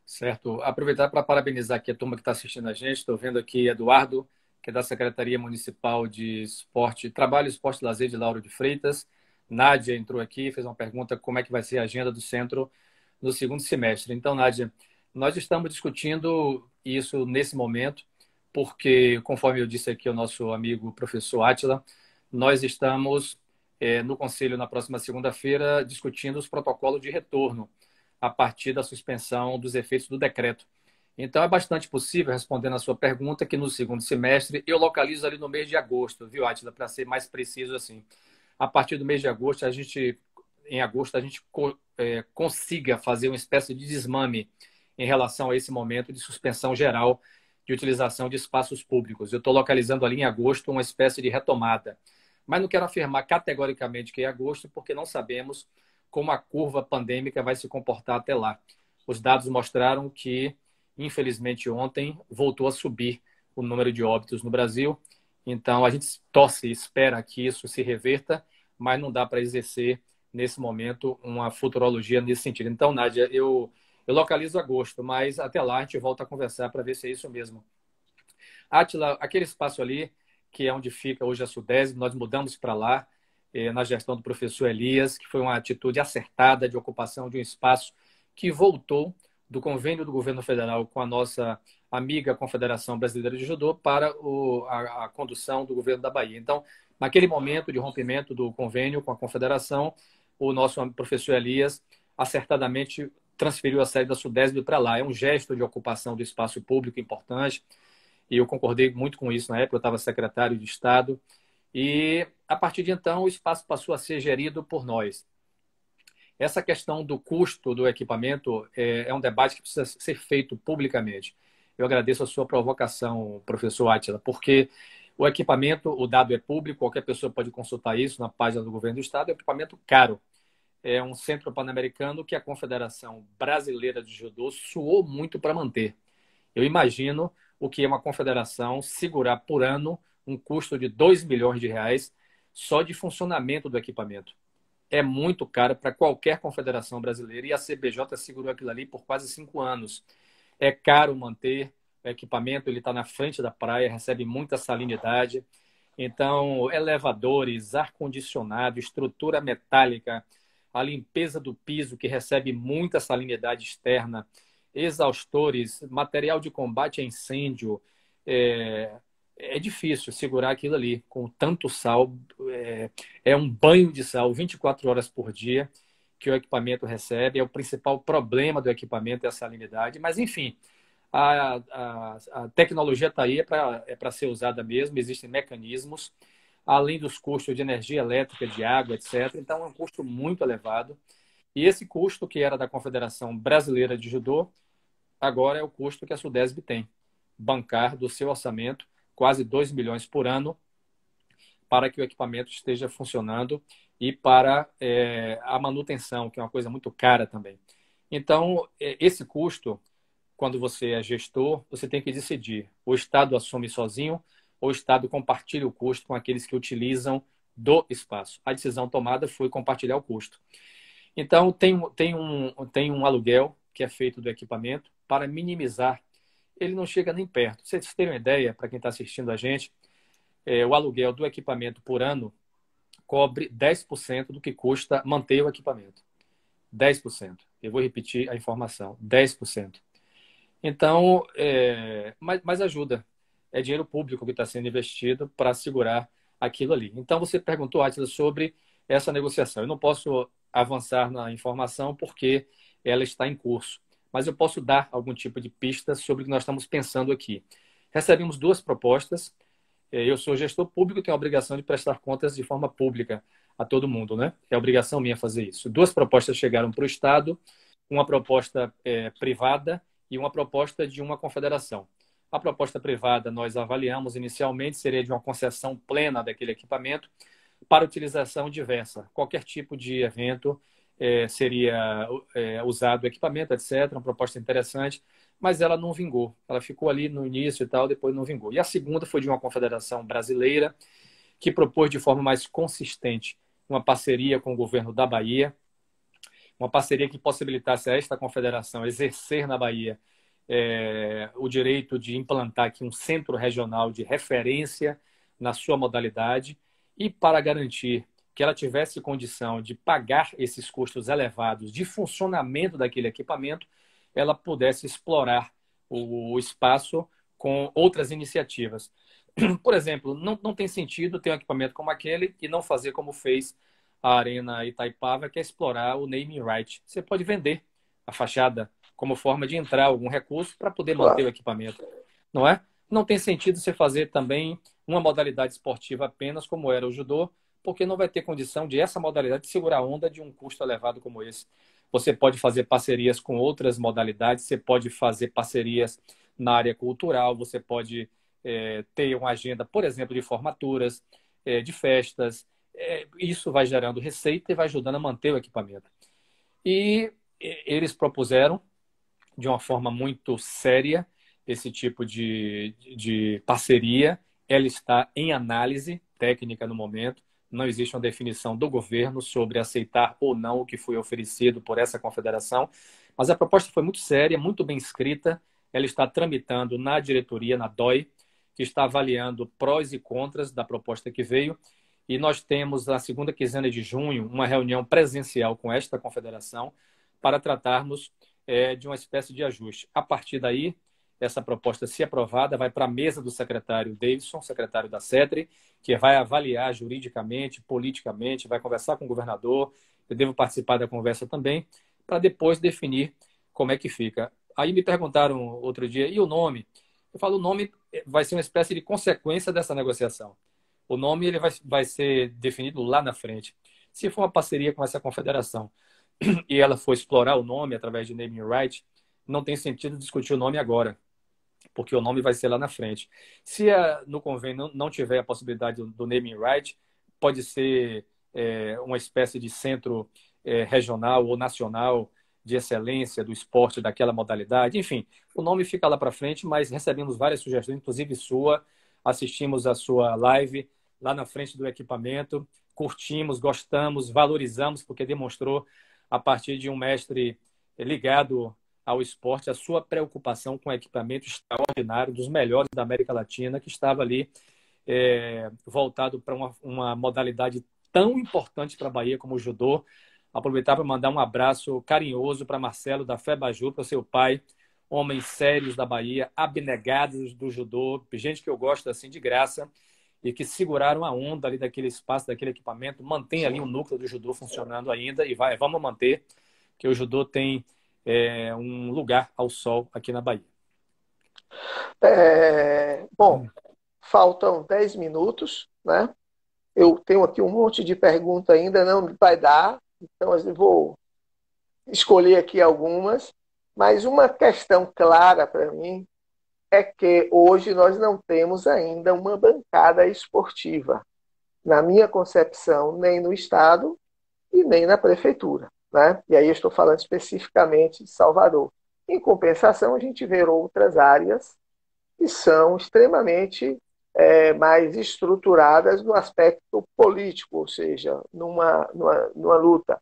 Speaker 2: Certo. Aproveitar para parabenizar aqui a turma que está assistindo a gente. Estou vendo aqui Eduardo, que é da Secretaria Municipal de Esporte, Trabalho, Esporte e Lazer de Lauro de Freitas. Nádia entrou aqui, fez uma pergunta como é que vai ser a agenda do centro no segundo semestre. Então, Nádia, nós estamos discutindo isso nesse momento, porque, conforme eu disse aqui ao nosso amigo professor Átila, nós estamos no Conselho, na próxima segunda-feira, discutindo os protocolos de retorno a partir da suspensão dos efeitos do decreto. Então, é bastante possível, respondendo a sua pergunta, que no segundo semestre, eu localizo ali no mês de agosto, viu, Átila, para ser mais preciso assim. A partir do mês de agosto, em agosto, a gente consiga fazer uma espécie de desmame em relação a esse momento de suspensão geral de utilização de espaços públicos. Eu estou localizando ali em agosto uma espécie de retomada. Mas não quero afirmar categoricamente que é agosto, porque não sabemos como a curva pandêmica vai se comportar até lá. Os dados mostraram que, infelizmente, ontem voltou a subir o número de óbitos no Brasil. Então, a gente torce e espera que isso se reverta, mas não dá para exercer, nesse momento, uma futurologia nesse sentido. Então, Nádia, eu localizo agosto, mas até lá a gente volta a conversar para ver se é isso mesmo. Átila, aquele espaço ali que é onde fica hoje a Sudesb. Nós mudamos para lá, na gestão do professor Elias, que foi uma atitude acertada de ocupação de um espaço que voltou do convênio do governo federal com a nossa amiga Confederação Brasileira de Judô para a condução do governo da Bahia. Então, naquele momento de rompimento do convênio com a Confederação, o nosso professor Elias acertadamente transferiu a sede da Sudesb para lá. É um gesto de ocupação do espaço público importante, e eu concordei muito com isso na época. Eu estava secretário de Estado, e a partir de então o espaço passou a ser gerido por nós. Essa questão do custo do equipamento é um debate que precisa ser feito publicamente. Eu agradeço a sua provocação, professor Átila, porque o equipamento, o dado é público, qualquer pessoa pode consultar isso na página do governo do Estado. É um equipamento caro. É um centro pan-americano que a Confederação Brasileira de Judô suou muito para manter. Eu imagino o que é uma confederação segurar por ano um custo de R$ 2 milhões só de funcionamento do equipamento. É muito caro para qualquer confederação brasileira, e a CBJ segurou aquilo ali por quase 5 anos. É caro manter o equipamento, ele está na frente da praia, recebe muita salinidade. Então, elevadores, ar-condicionado, estrutura metálica, a limpeza do piso, que recebe muita salinidade externa, exaustores, material de combate a incêndio. É difícil segurar aquilo ali com tanto sal. É um banho de sal 24 horas por dia que o equipamento recebe. É o principal problema do equipamento, é a salinidade. Mas, enfim, a tecnologia está aí, é para ser usada mesmo. Existem mecanismos, além dos custos de energia elétrica, de água, etc. Então, é um custo muito elevado. E esse custo, que era da Confederação Brasileira de Judô, agora é o custo que a Sudesb tem. Bancar do seu orçamento quase 2 milhões por ano para que o equipamento esteja funcionando e para a manutenção, que é uma coisa muito cara também. Então, esse custo, quando você é gestor, você tem que decidir. O Estado assume sozinho ou o Estado compartilha o custo com aqueles que utilizam do espaço. A decisão tomada foi compartilhar o custo. Então, tem um aluguel que é feito do equipamento para minimizar. Ele não chega nem perto. Pra vocês terem uma ideia, para quem está assistindo a gente, o aluguel do equipamento por ano cobre 10% do que custa manter o equipamento. 10%. Eu vou repetir a informação. 10%. Então, mas ajuda. É dinheiro público que está sendo investido para segurar aquilo ali. Então, você perguntou, Átila, sobre essa negociação. Eu não posso avançar na informação porque ela está em curso, mas eu posso dar algum tipo de pista sobre o que nós estamos pensando aqui. Recebemos 2 propostas. Eu sou gestor público, tenho a obrigação de prestar contas de forma pública a todo mundo, né? É obrigação minha fazer isso. 2 propostas chegaram para o Estado, uma proposta privada e uma proposta de uma confederação. A proposta privada nós avaliamos inicialmente, seria de uma concessão plena daquele equipamento para utilização diversa. Qualquer tipo de evento seria usado o equipamento, etc. Uma proposta interessante, mas ela não vingou. Ela ficou ali no início e tal, depois não vingou. E a segunda foi de uma confederação brasileira que propôs de forma mais consistente uma parceria com o governo da Bahia, uma parceria que possibilitasse a esta confederação exercer na Bahia o direito de implantar aqui um centro regional de referência na sua modalidade, e para garantir que ela tivesse condição de pagar esses custos elevados de funcionamento daquele equipamento, ela pudesse explorar o espaço com outras iniciativas. Por exemplo, não tem sentido ter um equipamento como aquele e não fazer como fez a Arena Itaipava, que é explorar o naming right. Você pode vender a fachada como forma de entrar algum recurso para poder manter o equipamento, não é? Não tem sentido você fazer também uma modalidade esportiva apenas como era o judô, porque não vai ter condição de essa modalidade segurar a onda de um custo elevado como esse. Você pode fazer parcerias com outras modalidades, você pode fazer parcerias na área cultural, você pode ter uma agenda, por exemplo, de formaturas, de festas. Isso vai gerando receita e vai ajudando a manter o equipamento. E eles propuseram, de uma forma muito séria, esse tipo de parceria. Ela está em análise técnica no momento. Não existe uma definição do governo sobre aceitar ou não o que foi oferecido por essa confederação, mas a proposta foi muito séria, muito bem escrita. Ela está tramitando na diretoria, na DOI, que está avaliando prós e contras da proposta que veio. E nós temos, na segunda quinzena de junho, uma reunião presencial com esta confederação para tratarmos de uma espécie de ajuste. A partir daí, essa proposta, se aprovada, vai para a mesa do secretário Davidson, secretário da CETRI, que vai avaliar juridicamente, politicamente, vai conversar com o governador, eu devo participar da conversa também, para depois definir como é que fica. Aí me perguntaram outro dia, e o nome? Eu falo, o nome vai ser uma espécie de consequência dessa negociação. O nome ele vai ser definido lá na frente. Se for uma parceria com essa confederação e ela for explorar o nome através de naming right, não tem sentido discutir o nome agora, porque o nome vai ser lá na frente. Se no convênio não tiver a possibilidade do naming right, pode ser uma espécie de centro regional ou nacional de excelência do esporte daquela modalidade. Enfim, o nome fica lá para frente, mas recebemos várias sugestões, inclusive sua. Assistimos a sua live lá na frente do equipamento, curtimos, gostamos, valorizamos, porque demonstrou, a partir de um mestre ligado ao esporte, a sua preocupação com o equipamento extraordinário, dos melhores da América Latina, que estava ali voltado para uma modalidade tão importante para a Bahia como o judô. Aproveitar para mandar um abraço carinhoso para Marcelo da Febaju, para seu pai, homens sérios da Bahia, abnegados do judô, gente que eu gosto assim de graça e que seguraram a onda ali daquele espaço, daquele equipamento, mantém ali o núcleo do judô funcionando ainda e vamos manter, que o judô tem um lugar ao sol aqui na Bahia.
Speaker 1: Bom, faltam 10 minutos, né? Eu tenho aqui um monte de perguntas ainda, não vai dar, então eu vou escolher aqui algumas, mas uma questão clara para mim é que hoje nós não temos ainda uma bancada esportiva, na minha concepção, nem no Estado e nem na Prefeitura, né? E aí eu estou falando especificamente de Salvador. Em compensação, a gente vê outras áreas que são extremamente mais estruturadas no aspecto político, ou seja, numa luta.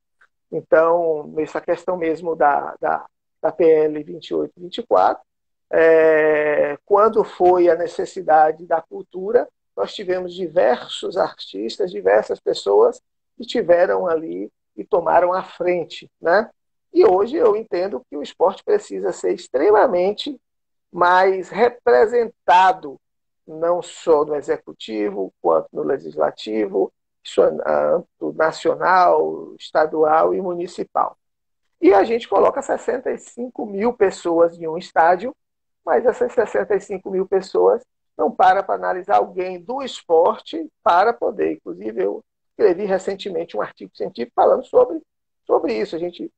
Speaker 1: Então, essa questão mesmo da PL 28 e 24, quando foi a necessidade da cultura, nós tivemos diversos artistas, diversas pessoas que tiveram ali e tomaram a frente, né? E hoje eu entendo que o esporte precisa ser extremamente mais representado, não só no executivo, quanto no legislativo, âmbito nacional, estadual e municipal. E a gente coloca 65 mil pessoas em um estádio, mas essas 65 mil pessoas não para analisar alguém do esporte para poder. Inclusive, eu escrevi recentemente um artigo científico falando sobre isso. A gente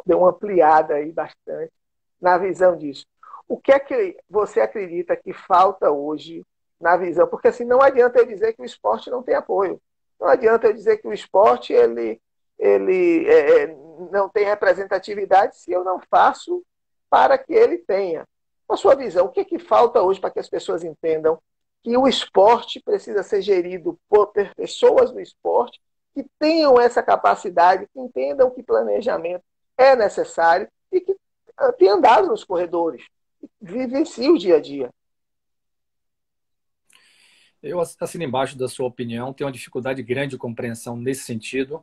Speaker 1: deu uma ampliada aí bastante na visão disso. O que é que você acredita que falta hoje na visão? Porque assim, não adianta eu dizer que o esporte não tem apoio. Não adianta eu dizer que o esporte não tem representatividade se eu não faço para que ele tenha. Na sua visão, o que é que falta hoje para que as pessoas entendam que o esporte precisa ser gerido por pessoas do esporte que tenham essa capacidade, que entendam que planejamento é necessário e que tenham andado nos corredores, vivenciem o dia a dia?
Speaker 2: Eu assino embaixo da sua opinião, tenho uma dificuldade grande de compreensão nesse sentido.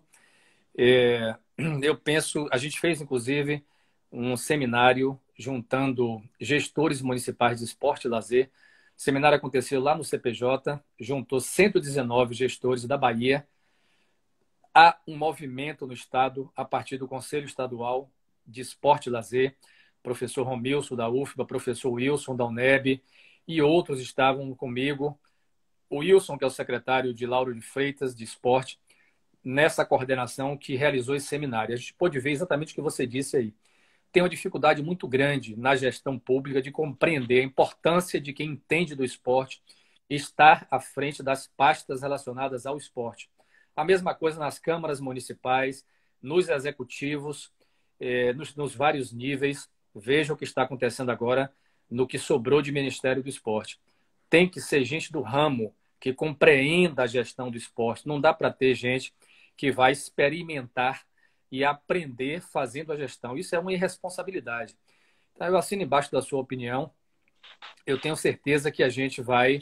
Speaker 2: Eu penso, a gente fez inclusive um seminário juntando gestores municipais de esporte e lazer. O seminário aconteceu lá no CPJ, juntou 119 gestores da Bahia. Há um movimento no Estado, a partir do Conselho Estadual de Esporte e Lazer, professor Romilson da UFBA, professor Wilson da UNEB e outros estavam comigo. O Wilson, que é o secretário de Lauro de Freitas, de esporte, nessa coordenação que realizou esse seminário. A gente pôde ver exatamente o que você disse aí. Tem uma dificuldade muito grande na gestão pública de compreender a importância de quem entende do esporte estar à frente das pastas relacionadas ao esporte. A mesma coisa nas câmaras municipais, nos executivos, nos vários níveis. Veja o que está acontecendo agora no que sobrou de Ministério do Esporte. Tem que ser gente do ramo que compreenda a gestão do esporte. Não dá para ter gente que vai experimentar e aprender fazendo a gestão. Isso é uma irresponsabilidade. Então, eu assino embaixo da sua opinião. eu tenho certeza que a gente vai,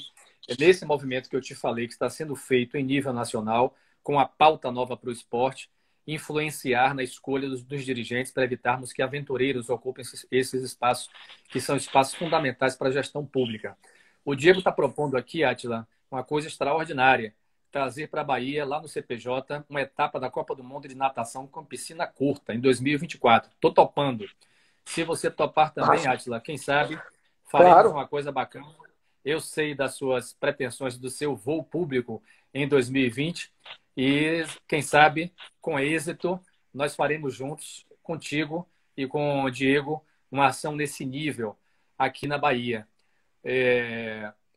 Speaker 2: nesse movimento que eu te falei, que está sendo feito em nível nacional, com a pauta nova para o esporte, influenciar na escolha dos dirigentes para evitarmos que aventureiros ocupem esses espaços, que são espaços fundamentais para a gestão pública. O Diego está propondo aqui, Átila, uma coisa extraordinária, trazer para a Bahia, lá no CPJ, uma etapa da Copa do Mundo de natação com piscina curta, em 2024. Estou topando. Se você topar também,
Speaker 1: Massa.
Speaker 2: Átila, quem sabe faremos
Speaker 1: Claro.
Speaker 2: uma coisa bacana. Eu sei das suas pretensões do seu voo público em 2020 e, quem sabe, com êxito, nós faremos juntos, contigo e com o Diego, uma ação nesse nível aqui na Bahia.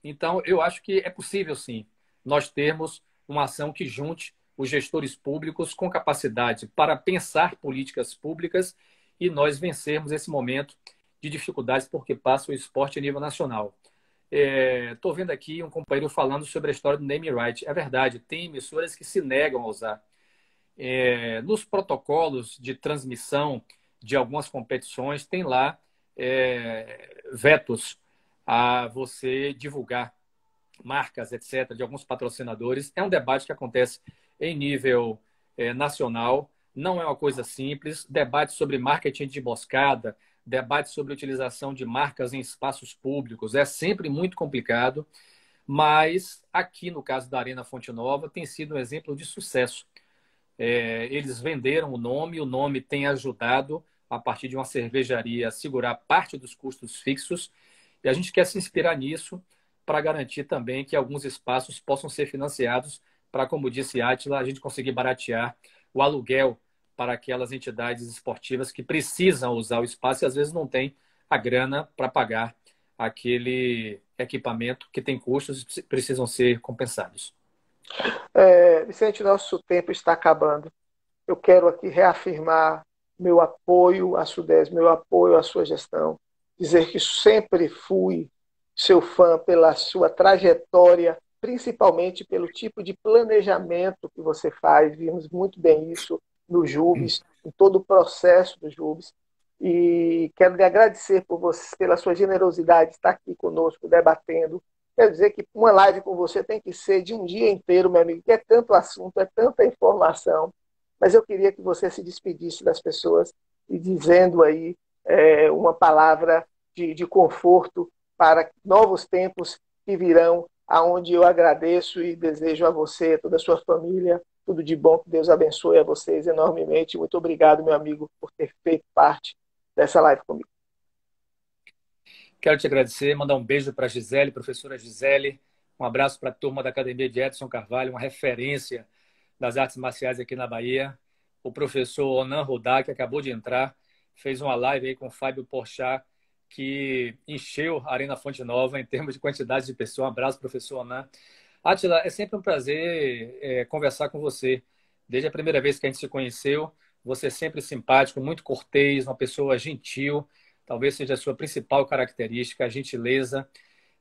Speaker 2: Então, eu acho que é possível, sim, nós termos uma ação que junte os gestores públicos com capacidade para pensar políticas públicas e nós vencermos esse momento de dificuldades porque passa o esporte a nível nacional. Estou vendo aqui um companheiro falando sobre a história do name right. É verdade, tem emissoras que se negam a usar. Nos protocolos de transmissão de algumas competições, tem lá vetos a você divulgar marcas, etc., de alguns patrocinadores. É um debate que acontece em nível nacional, não é uma coisa simples. Debate sobre marketing de emboscada, debate sobre utilização de marcas em espaços públicos, é sempre muito complicado, mas aqui no caso da Arena Fonte Nova tem sido um exemplo de sucesso. Eles venderam o nome tem ajudado, a partir de uma cervejaria, a segurar parte dos custos fixos, e a gente quer se inspirar nisso para garantir também que alguns espaços possam ser financiados para, como disse Átila, a gente conseguir baratear o aluguel para aquelas entidades esportivas que precisam usar o espaço e às vezes não tem a grana para pagar aquele equipamento que tem custos e precisam ser compensados.
Speaker 1: Vicente, nosso tempo está acabando. Eu quero aqui reafirmar meu apoio à SUDES, meu apoio à sua gestão, dizer que sempre fui seu fã pela sua trajetória, principalmente pelo tipo de planejamento que você faz. Vimos muito bem isso no JUBES, em todo o processo do JUBES. E quero lhe agradecer por você, pela sua generosidade de estar aqui conosco, debatendo. Quero dizer que uma live com você tem que ser de um dia inteiro, meu amigo, que é tanto assunto, é tanta informação. Mas eu queria que você se despedisse das pessoas e dizendo aí uma palavra de conforto para novos tempos que virão, aonde eu agradeço e desejo a você, a toda a sua família, tudo de bom, que Deus abençoe a vocês enormemente. Muito obrigado, meu amigo, por ter feito parte dessa live comigo.
Speaker 2: Quero te agradecer, mandar um beijo para a Gisele, professora Gisele, um abraço para a turma da Academia de Edson Carvalho, uma referência das artes marciais aqui na Bahia. O professor Onan Rudá, que acabou de entrar, fez uma live aí com o Fábio Porchat, que encheu a Arena Fonte Nova em termos de quantidade de pessoas. Um abraço, professor Onan. Átila, é sempre um prazer conversar com você. Desde a primeira vez que a gente se conheceu, você é sempre simpático, muito cortês, uma pessoa gentil. Talvez seja a sua principal característica, a gentileza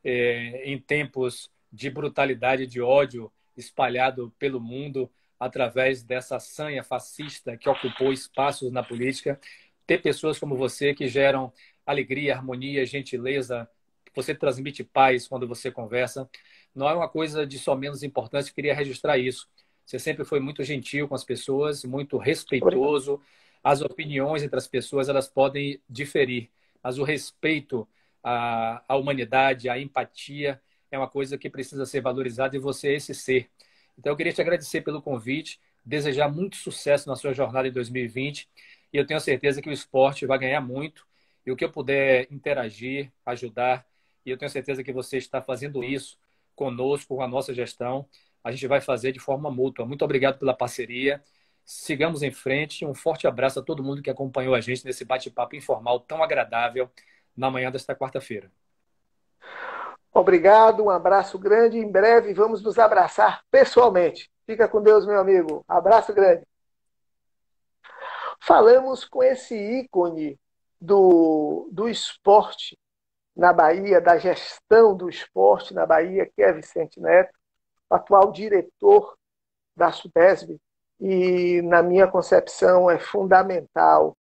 Speaker 2: em tempos de brutalidade e de ódio espalhado pelo mundo através dessa sanha fascista que ocupou espaços na política. Ter pessoas como você que geram alegria, harmonia, gentileza, você transmite paz quando você conversa. Não é uma coisa de só menos importante, eu queria registrar isso. Você sempre foi muito gentil com as pessoas, muito
Speaker 1: Obrigado.
Speaker 2: respeitoso. As opiniões entre as pessoas elas podem diferir, mas o respeito à humanidade, à empatia, é uma coisa que precisa ser valorizada e você é esse ser. Então, eu queria te agradecer pelo convite, desejar muito sucesso na sua jornada em 2020 e eu tenho certeza que o esporte vai ganhar muito e o que eu puder interagir, ajudar, e eu tenho certeza que você está fazendo isso conosco, com a nossa gestão, a gente vai fazer de forma mútua. Muito obrigado pela parceria. Sigamos em frente. Um forte abraço a todo mundo que acompanhou a gente nesse bate-papo informal tão agradável na manhã desta quarta-feira.
Speaker 1: Obrigado, um abraço grande. Em breve vamos nos abraçar pessoalmente. Fica com Deus, meu amigo. Abraço grande. Falamos com esse ícone do esporte na Bahia, da gestão do esporte na Bahia, que é Vicente Neto, atual diretor da SUDESB, e, na minha concepção, é fundamental